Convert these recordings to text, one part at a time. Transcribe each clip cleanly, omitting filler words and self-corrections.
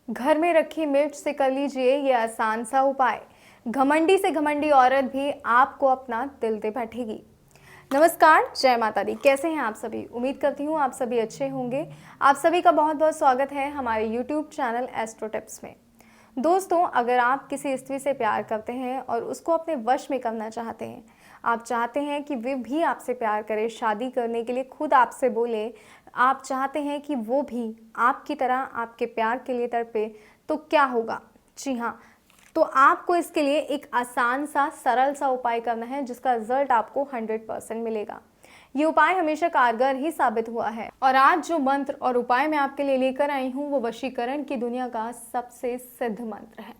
घर में रखी मिर्च से कर लीजिए ये आसान सा उपाय। घमंडी से घमंडी औरत भी आपको अपना दिल दे बैठेगी। नमस्कार, जय माता दी। कैसे हैं आप सभी? उम्मीद करती हूँ आप सभी अच्छे होंगे। आप सभी का बहुत बहुत स्वागत है हमारे YouTube चैनल एस्ट्रो टिप्स में। दोस्तों, अगर आप किसी स्त्री से प्यार करते हैं और उसको अपने वश में करना चाहते हैं, आप चाहते हैं कि वे भी आपसे प्यार करे, शादी करने के लिए खुद आपसे बोले, आप चाहते हैं कि वो भी आपकी तरह आपके प्यार के लिए तड़पे, तो क्या होगा? जी हाँ, तो आपको इसके लिए एक आसान सा सरल सा उपाय करना है जिसका रिजल्ट आपको 100% मिलेगा। ये उपाय हमेशा कारगर ही साबित हुआ है और आज जो मंत्र और उपाय मैं आपके लिए लेकर आई हूँ वो वशीकरण की दुनिया का सबसे सिद्ध मंत्र है,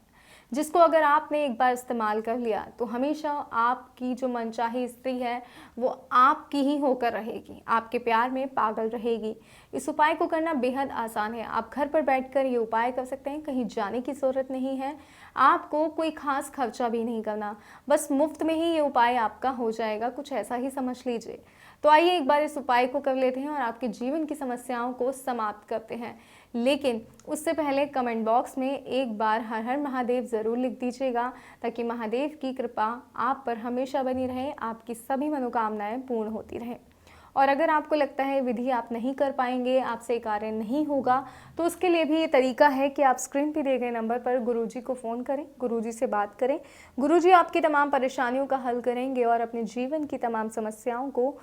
जिसको अगर आपने एक बार इस्तेमाल कर लिया तो हमेशा आपकी जो मनचाही स्त्री है वो आपकी ही होकर रहेगी, आपके प्यार में पागल रहेगी। इस उपाय को करना बेहद आसान है। आप घर पर बैठकर ये उपाय कर सकते हैं, कहीं जाने की ज़रूरत नहीं है, आपको कोई खास खर्चा भी नहीं करना, बस मुफ्त में ही ये उपाय आपका हो जाएगा, कुछ ऐसा ही समझ लीजिए। तो आइए एक बार इस उपाय को कर लेते हैं और आपके जीवन की समस्याओं को समाप्त करते हैं। लेकिन उससे पहले कमेंट बॉक्स में एक बार हर हर महादेव ज़रूर लिख दीजिएगा, ताकि महादेव की कृपा आप पर हमेशा बनी रहे, आपकी सभी मनोकामनाएं पूर्ण होती रहें। और अगर आपको लगता है विधि आप नहीं कर पाएंगे, आपसे कार्य नहीं होगा, तो उसके लिए भी ये तरीका है कि आप स्क्रीन पर दिए गए नंबर पर गुरुजी को फ़ोन करें, गुरुजी से बात करें। गुरुजी आपकी तमाम परेशानियों का हल करेंगे और अपने जीवन की तमाम समस्याओं को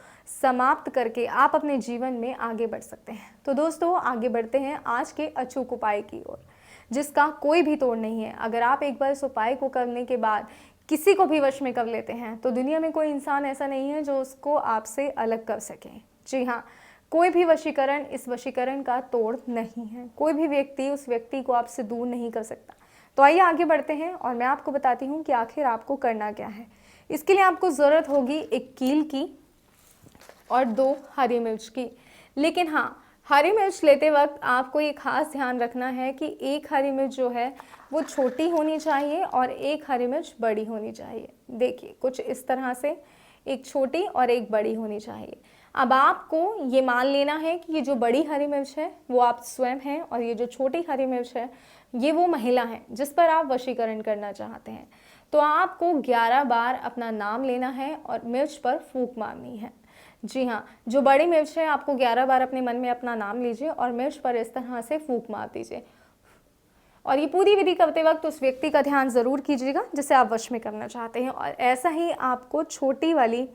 समाप्त करके आप अपने जीवन में आगे बढ़ सकते हैं। तो दोस्तों, आगे बढ़ते हैं आज के अचूक उपाय की ओर, जिसका कोई भी तोड़ नहीं है। अगर आप एक बार इस उपाय को करने के बाद किसी को भी वश में कर लेते हैं तो दुनिया में कोई इंसान ऐसा नहीं है जो उसको आपसे अलग कर सके। जी हाँ, कोई भी वशीकरण इस वशीकरण का तोड़ नहीं है। कोई भी व्यक्ति उस व्यक्ति को आपसे दूर नहीं कर सकता। तो आइए आगे बढ़ते हैं और मैं आपको बताती हूँ कि आखिर आपको करना क्या है। इसके लिए आपको ज़रूरत होगी एक कील की और 2 हरी मिर्च की। लेकिन हाँ, हरी मिर्च लेते वक्त आपको ये खास ध्यान रखना है कि एक हरी मिर्च जो है वो छोटी होनी चाहिए और एक हरी मिर्च बड़ी होनी चाहिए। देखिए, कुछ इस तरह से एक छोटी और एक बड़ी होनी चाहिए। अब आपको ये मान लेना है कि ये जो बड़ी हरी मिर्च है वो आप स्वयं हैं और ये जो छोटी हरी मिर्च है ये वो महिला है जिस पर आप वशीकरण करना चाहते हैं। तो आपको 11 बार अपना नाम लेना है और मिर्च पर फूंक मारनी है। जी हाँ, जो बड़ी मिर्च है आपको 11 बार अपने मन में अपना नाम लीजिए और मिर्च पर इस तरह से फूंक मार दीजिए। और ये पूरी विधि करते वक्त उस व्यक्ति का ध्यान ज़रूर कीजिएगा जिसे आप वश में करना चाहते हैं। और ऐसा ही आपको छोटी वाली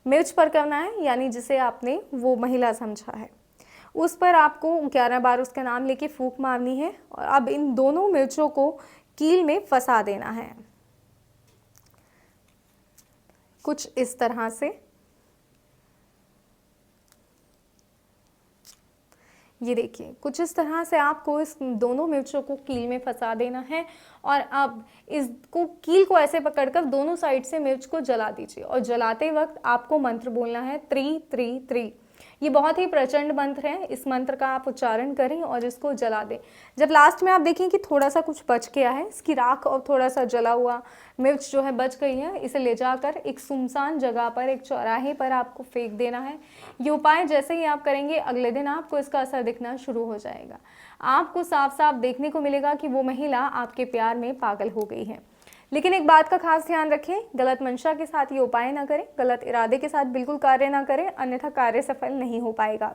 मिर्च पर करना है, यानी जिसे आपने वो महिला समझा है, उस पर आपको 11 बार उसका नाम लेके फूंक मारनी है। और अब इन दोनों मिर्चों को कील में फंसा देना है, कुछ इस तरह से। ये देखिए, कुछ इस तरह से आपको इस दोनों मिर्चों को कील में फंसा देना है। और अब इसको कील को ऐसे पकड़कर दोनों साइड से मिर्च को जला दीजिए और जलाते वक्त आपको मंत्र बोलना है 3 3 3। ये बहुत ही प्रचंड मंत्र है। इस मंत्र का आप उच्चारण करें और इसको जला दें। जब लास्ट में आप देखें कि थोड़ा सा कुछ बच गया है, इसकी राख और थोड़ा सा जला हुआ मिर्च जो है बच गई है, इसे ले जाकर एक सुनसान जगह पर, एक चौराहे पर आपको फेंक देना है। ये उपाय जैसे ही आप करेंगे अगले दिन आपको इसका असर दिखना शुरू हो जाएगा। आपको साफ साफ देखने को मिलेगा कि वो महिला आपके प्यार में पागल हो गई है। लेकिन एक बात का खास ध्यान रखें, गलत मंशा के साथ ये उपाय ना करें, गलत इरादे के साथ बिल्कुल कार्य ना करें, अन्यथा कार्य सफल नहीं हो पाएगा।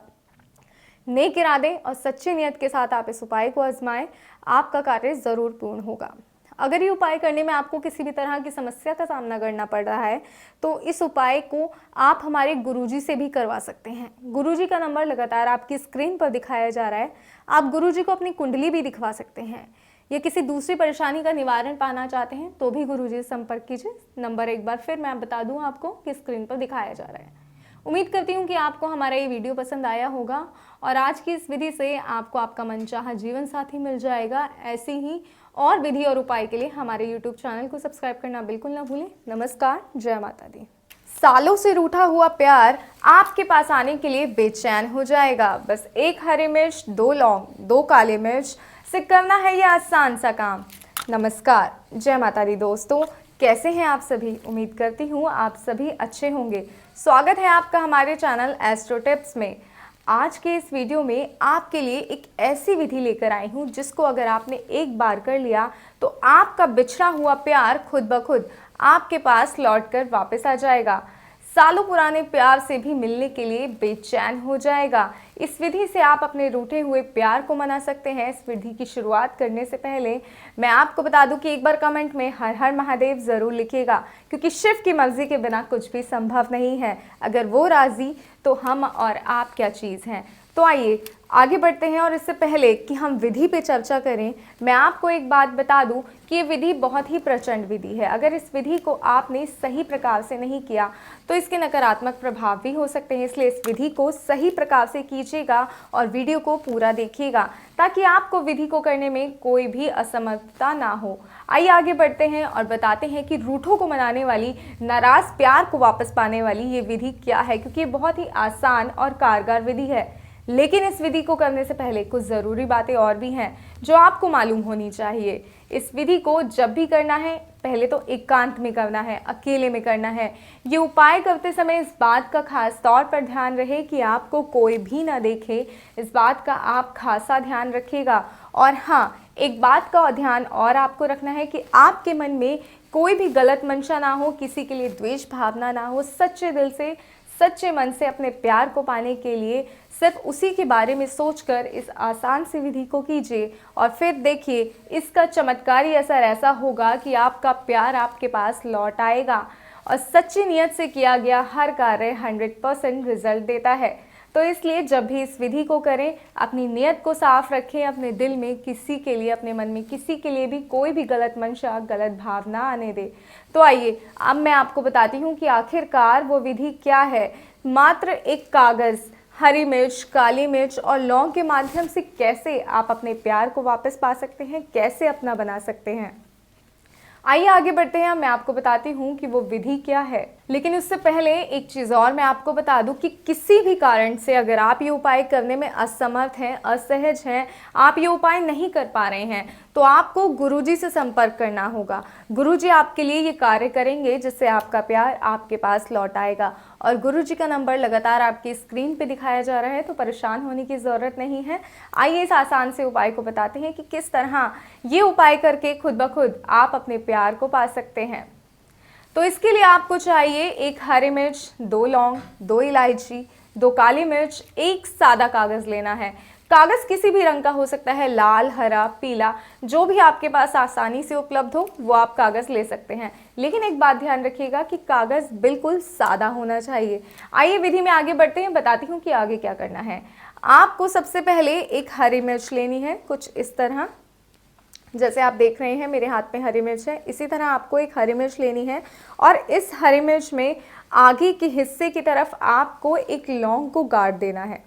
नेक इरादे और सच्ची नियत के साथ आप इस उपाय को आजमाएं, आपका कार्य जरूर पूर्ण होगा। अगर ये उपाय करने में आपको किसी भी तरह की समस्या का सामना करना पड़ रहा है तो इस उपाय को आप हमारे गुरुजी से भी करवा सकते हैं। गुरुजी का नंबर लगातार आपकी स्क्रीन पर दिखाया जा रहा है। आप गुरुजी को अपनी कुंडली भी दिखवा सकते हैं या किसी दूसरी परेशानी का निवारण पाना चाहते हैं तो भी गुरुजी से संपर्क कीजिए। नंबर एक बार फिर मैं बता दूं आपको कि स्क्रीन पर दिखाया जा रहा है। उम्मीद करती हूँ कि आपको हमारा ये वीडियो पसंद आया होगा और आज की इस विधि से आपको आपका मनचाहा जीवन साथी मिल जाएगा। ऐसी ही और विधि और उपाय के लिए हमारे YouTube चैनल को सब्सक्राइब करना बिल्कुल ना भूलें। नमस्कार, जय माता दी। सालों से रूठा हुआ प्यार आपके पास आने के लिए बेचैन हो जाएगा। बस 1 हरी मिर्च, 2 लौंग, 2 काले मिर्च से करना है ये आसान सा काम। नमस्कार, जय माता दी। दोस्तों, कैसे हैं आप सभी? उम्मीद करती हूँ आप सभी अच्छे होंगे। स्वागत है आपका हमारे चैनल एस्ट्रो टिप्स में। आज के इस वीडियो में आपके लिए एक ऐसी विधि लेकर आई हूँ जिसको अगर आपने एक बार कर लिया तो आपका बिछड़ा हुआ प्यार खुद ब खुद आपके पास लौटकर वापस आ जाएगा। सालों पुराने प्यार से भी मिलने के लिए बेचैन हो जाएगा। इस विधि से आप अपने रूठे हुए प्यार को मना सकते हैं। इस विधि की शुरुआत करने से पहले मैं आपको बता दूं कि एक बार कमेंट में हर हर महादेव ज़रूर लिखिएगा, क्योंकि शिव की मर्जी के बिना कुछ भी संभव नहीं है। अगर वो राज़ी तो हम और आप क्या चीज़ हैं। तो आइए आगे बढ़ते हैं, और इससे पहले कि हम विधि पे चर्चा करें मैं आपको एक बात बता दूं कि ये विधि बहुत ही प्रचंड विधि है। अगर इस विधि को आपने सही प्रकार से नहीं किया तो इसके नकारात्मक प्रभाव भी हो सकते हैं। इसलिए इस विधि को सही प्रकार से कीजिएगा और वीडियो को पूरा देखिएगा ताकि आपको विधि को करने में कोई भी असमर्थता ना हो। आइए आगे बढ़ते हैं और बताते हैं कि रूठों को मनाने वाली, नाराज प्यार को वापस पाने वाली ये विधि क्या है, क्योंकि ये बहुत ही आसान और कारगर विधि है। लेकिन इस विधि को करने से पहले कुछ ज़रूरी बातें और भी हैं जो आपको मालूम होनी चाहिए। इस विधि को जब भी करना है पहले तो एकांत में करना है, अकेले में करना है। ये उपाय करते समय इस बात का खास तौर पर ध्यान रहे कि आपको कोई भी ना देखे। इस बात का आप खासा ध्यान रखिएगा। और हाँ, एक बात का ध्यान और आपको रखना है कि आपके मन में कोई भी गलत मंशा ना हो, किसी के लिए द्वेष भावना ना हो। सच्चे दिल से, सच्चे मन से अपने प्यार को पाने के लिए सिर्फ उसी के बारे में सोचकर इस आसान सी विधि को कीजिए, और फिर देखिए इसका चमत्कारी असर ऐसा होगा कि आपका प्यार आपके पास लौट आएगा। और सच्ची नियत से किया गया हर कार्य 100% रिजल्ट देता है। तो इसलिए जब भी इस विधि को करें अपनी नियत को साफ रखें। अपने दिल में किसी के लिए, अपने मन में किसी के लिए भी कोई भी गलत मंशा, गलत भावना आने दे। तो आइए अब मैं आपको बताती हूँ कि आखिरकार वो विधि क्या है। मात्र एक कागज़, हरी मिर्च, काली मिर्च और लौंग के माध्यम से कैसे आप अपने प्यार को वापस पा सकते हैं, कैसे अपना बना सकते हैं। आइए आगे बढ़ते हैं, मैं आपको बताती हूँ कि वो विधि क्या है। लेकिन उससे पहले एक चीज़ और मैं आपको बता दूं कि किसी भी कारण से अगर आप ये उपाय करने में असमर्थ हैं, असहज हैं, आप ये उपाय नहीं कर पा रहे हैं, तो आपको गुरुजी से संपर्क करना होगा। गुरुजी आपके लिए ये कार्य करेंगे जिससे आपका प्यार आपके पास लौट आएगा। और गुरुजी का नंबर लगातार आपकी स्क्रीन पे दिखाया जा रहा है, तो परेशान होने की ज़रूरत नहीं है। आइए इस आसान से उपाय को बताते हैं कि किस तरह ये उपाय करके खुद ब खुद आप अपने प्यार को पा सकते हैं। तो इसके लिए आपको चाहिए एक हरी मिर्च, 2 लौंग, 2 इलायची, 2 काली मिर्च, एक सादा कागज़ लेना है। कागज़ किसी भी रंग का हो सकता है, लाल, हरा, पीला, जो भी आपके पास आसानी से उपलब्ध हो वो आप कागज़ ले सकते हैं। लेकिन एक बात ध्यान रखिएगा कि कागज़ बिल्कुल सादा होना चाहिए। आइए विधि में आगे बढ़ते हैं, बताती हूँ कि आगे क्या करना है। आपको सबसे पहले एक हरी मिर्च लेनी है, कुछ इस तरह, जैसे आप देख रहे हैं मेरे हाथ में हरी मिर्च है। इसी तरह आपको एक हरी मिर्च लेनी है, और इस हरी मिर्च में आगे के हिस्से की तरफ आपको एक लौंग को गाड़ देना है।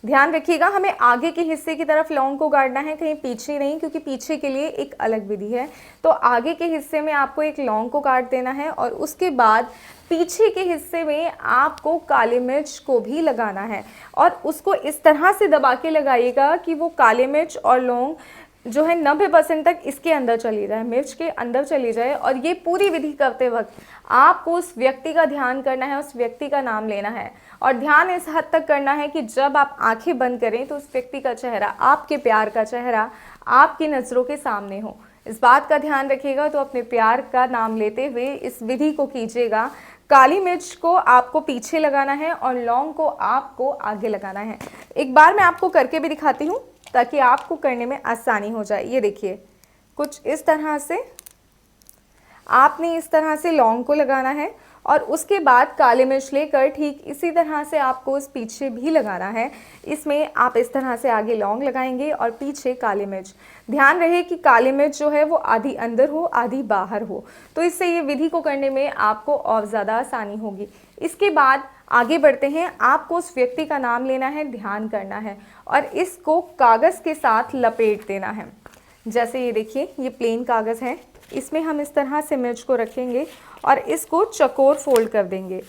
ध्यान रखिएगा, हमें आगे के हिस्से की तरफ लौंग को गाड़ना है, कहीं पीछे नहीं, क्योंकि पीछे के लिए एक अलग विधि है। तो आगे के हिस्से में आपको एक लौंग को गाड़ देना है, और उसके बाद पीछे के हिस्से में आपको काली मिर्च को भी लगाना है, और उसको इस तरह से दबा के लगाइएगा कि वो काली मिर्च और लौंग जो है 90% तक इसके अंदर चली जाए, मिर्च के अंदर चली जाए। और ये पूरी विधि करते वक्त आपको उस व्यक्ति का ध्यान करना है, उस व्यक्ति का नाम लेना है, और ध्यान इस हद तक करना है कि जब आप आंखें बंद करें तो उस व्यक्ति का चेहरा, आपके प्यार का चेहरा आपकी नज़रों के सामने हो। इस बात का ध्यान रखिएगा। तो अपने प्यार का नाम लेते हुए इस विधि को कीजिएगा। काली मिर्च को आपको पीछे लगाना है और लौंग को आपको आगे लगाना है। एक बार मैं आपको करके भी दिखाती हूँ ताकि आपको करने में आसानी हो जाए। ये देखिए, कुछ इस तरह से आपने इस तरह से लौंग को लगाना है, और उसके बाद काली मिर्च लेकर ठीक इसी तरह से आपको उस पीछे भी लगाना है। इसमें आप इस तरह से आगे लौंग लगाएंगे और पीछे काली मिर्च। ध्यान रहे कि काली मिर्च जो है वो आधी अंदर हो, आधी बाहर हो, तो इससे ये विधि को करने में आपको और ज़्यादा आसानी होगी। इसके बाद आगे बढ़ते हैं। आपको उस व्यक्ति का नाम लेना है, ध्यान करना है, और इसको कागज़ के साथ लपेट देना है। जैसे ये देखिए, ये प्लेन कागज़ है, इसमें हम इस तरह से मिर्च को रखेंगे और इसको चौकोर फोल्ड कर देंगे।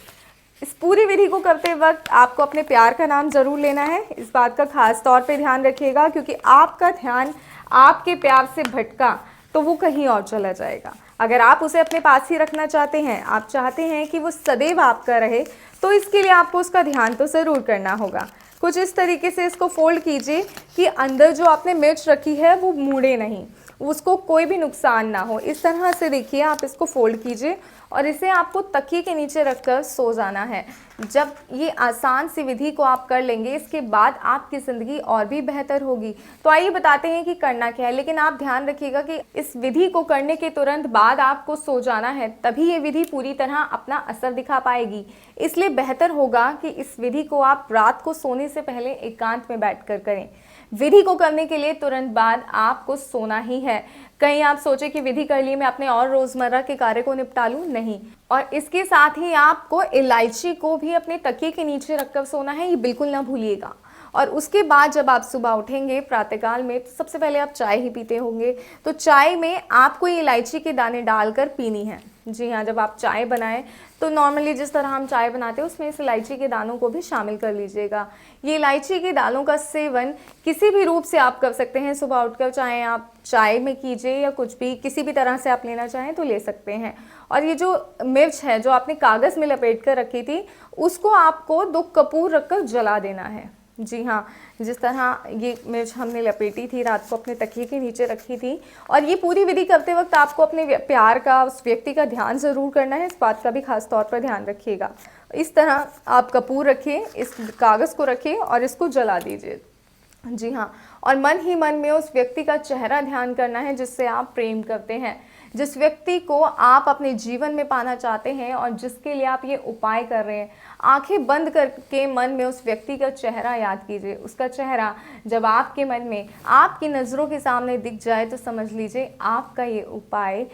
इस पूरी विधि को करते वक्त आपको अपने प्यार का नाम ज़रूर लेना है। इस बात का खास तौर पे ध्यान रखिएगा, क्योंकि आपका ध्यान आपके प्यार से भटका तो वो कहीं और चला जाएगा। अगर आप उसे अपने पास ही रखना चाहते हैं, आप चाहते हैं कि वो सदैव आपका रहे, तो इसके लिए आपको उसका ध्यान तो ज़रूर करना होगा। कुछ इस तरीके से इसको फोल्ड कीजिए कि अंदर जो आपने मिर्च रखी है वो मुड़े नहीं, उसको कोई भी नुकसान ना हो। इस तरह से देखिए आप इसको फोल्ड कीजिए और इसे आपको तकिए के नीचे रखकर सो जाना है। जब ये आसान सी विधि को आप कर लेंगे, इसके बाद आपकी ज़िंदगी और भी बेहतर होगी। तो आइए बताते हैं कि करना क्या है, लेकिन आप ध्यान रखिएगा कि इस विधि को करने के तुरंत बाद आपको सो जाना है, तभी ये विधि पूरी तरह अपना असर दिखा पाएगी। इसलिए बेहतर होगा कि इस विधि को आप रात को सोने से पहले एकांत में बैठकर करें। विधि को करने के लिए तुरंत बाद आपको सोना ही है। कहीं आप सोचे कि विधि कर ली, मैं अपने और रोजमर्रा के कार्य को निपटा लूं, नहीं। और इसके साथ ही आपको इलायची को भी अपने तकिए के नीचे रखकर सोना है, ये बिल्कुल ना भूलिएगा। और उसके बाद जब आप सुबह उठेंगे प्रातःकाल में, तो सबसे पहले आप चाय ही पीते होंगे, तो चाय में आपको ये इलायची के दाने डालकर पीनी है। जी हाँ, जब आप चाय बनाएं तो नॉर्मली जिस तरह हम चाय बनाते हैं उसमें इस इलायची के दानों को भी शामिल कर लीजिएगा। ये इलायची के दानों का सेवन किसी भी रूप से आप कर सकते हैं सुबह उठकर, चाहे आप चाय में कीजिए या कुछ भी किसी भी तरह से आप लेना चाहें तो ले सकते हैं। और ये जो मिर्च है जो आपने कागज़ में लपेट कर रखी थी, उसको आपको 2 कपूर रखकर जला देना है। जी हाँ, जिस तरह ये मिर्च हमने लपेटी थी, रात को अपने तकिए के नीचे रखी थी। और ये पूरी विधि करते वक्त आपको अपने प्यार का, उस व्यक्ति का ध्यान ज़रूर करना है, इस बात का भी खास तौर पर ध्यान रखिएगा। इस तरह आप कपूर रखिए, इस कागज़ को रखिए और इसको जला दीजिए। जी हाँ, और मन ही मन में उस व्यक्ति का चेहरा ध्यान करना है जिससे आप प्रेम करते हैं, जिस व्यक्ति को आप अपने जीवन में पाना चाहते हैं और जिसके लिए आप ये उपाय कर रहे हैं। आंखें बंद करके मन में उस व्यक्ति का चेहरा याद कीजिए। उसका चेहरा जब आपके मन में, आपकी नज़रों के सामने दिख जाए तो समझ लीजिए आपका ये उपाय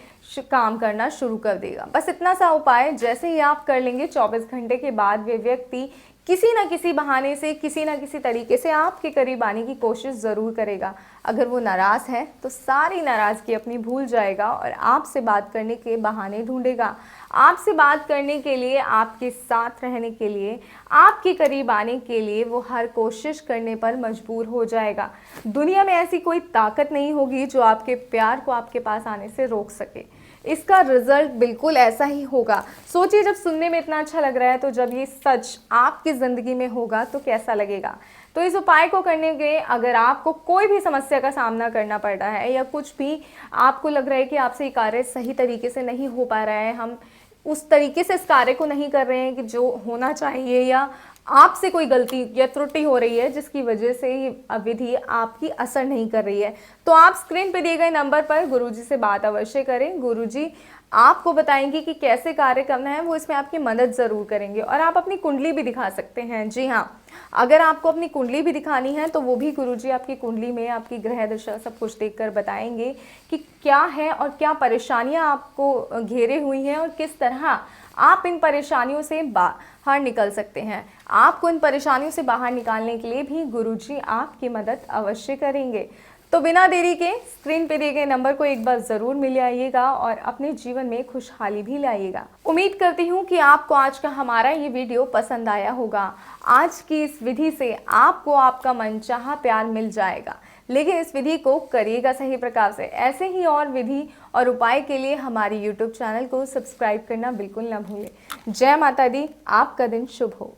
काम करना शुरू कर देगा। बस इतना सा उपाय जैसे ही आप कर लेंगे, 24 घंटे के बाद वे व्यक्ति किसी न किसी बहाने से, किसी न किसी तरीके से आपके करीब आने की कोशिश ज़रूर करेगा। अगर वो नाराज़ है तो सारी नाराज़गी अपनी भूल जाएगा और आपसे बात करने के बहाने ढूंढेगा। आपसे बात करने के लिए, आपके साथ रहने के लिए, आपके करीब आने के लिए वो हर कोशिश करने पर मजबूर हो जाएगा। दुनिया में ऐसी कोई ताकत नहीं होगी जो आपके प्यार को आपके पास आने से रोक सके। इसका रिजल्ट बिल्कुल ऐसा ही होगा। सोचिए, जब सुनने में इतना अच्छा लग रहा है तो जब ये सच आपकी ज़िंदगी में होगा तो कैसा लगेगा। तो इस उपाय को करने के, अगर आपको कोई भी समस्या का सामना करना पड़ रहा है या कुछ भी आपको लग रहा है कि आपसे ये कार्य सही तरीके से नहीं हो पा रहा है, हम उस तरीके से इस कार्य को नहीं कर रहे हैं कि जो होना चाहिए, या आपसे कोई गलती या त्रुटि हो रही है जिसकी वजह से ये विधि आपकी असर नहीं कर रही है, तो आप स्क्रीन पर दिए गए नंबर पर गुरुजी से बात अवश्य करें। गुरुजी आपको बताएंगे कि कैसे कार्य करना है, वो इसमें आपकी मदद ज़रूर करेंगे। और आप अपनी कुंडली भी दिखा सकते हैं। जी हाँ, अगर आपको अपनी कुंडली भी दिखानी है तो वो भी गुरुजी आपकी कुंडली में आपकी ग्रह दशा सब कुछ देखकर बताएंगे कि क्या है और क्या परेशानियां आपको घेरे हुई हैं और किस तरह आप इन परेशानियों से बाहर निकल सकते हैं। आपको इन परेशानियों से बाहर निकालने के लिए भी गुरुजी आपकी मदद अवश्य करेंगे। तो बिना देरी के स्क्रीन पे दिए गए नंबर को एक बार ज़रूर मिल आइएगा और अपने जीवन में खुशहाली भी लाइएगा। उम्मीद करती हूँ कि आपको आज का हमारा ये वीडियो पसंद आया होगा। आज की इस विधि से आपको आपका मनचाहा प्यार मिल जाएगा, लेकिन इस विधि को करिएगा सही प्रकार से। ऐसे ही और विधि और उपाय के लिए हमारी YouTube चैनल को सब्सक्राइब करना बिल्कुल ना भूलें। जय माता दी, आपका दिन शुभ हो।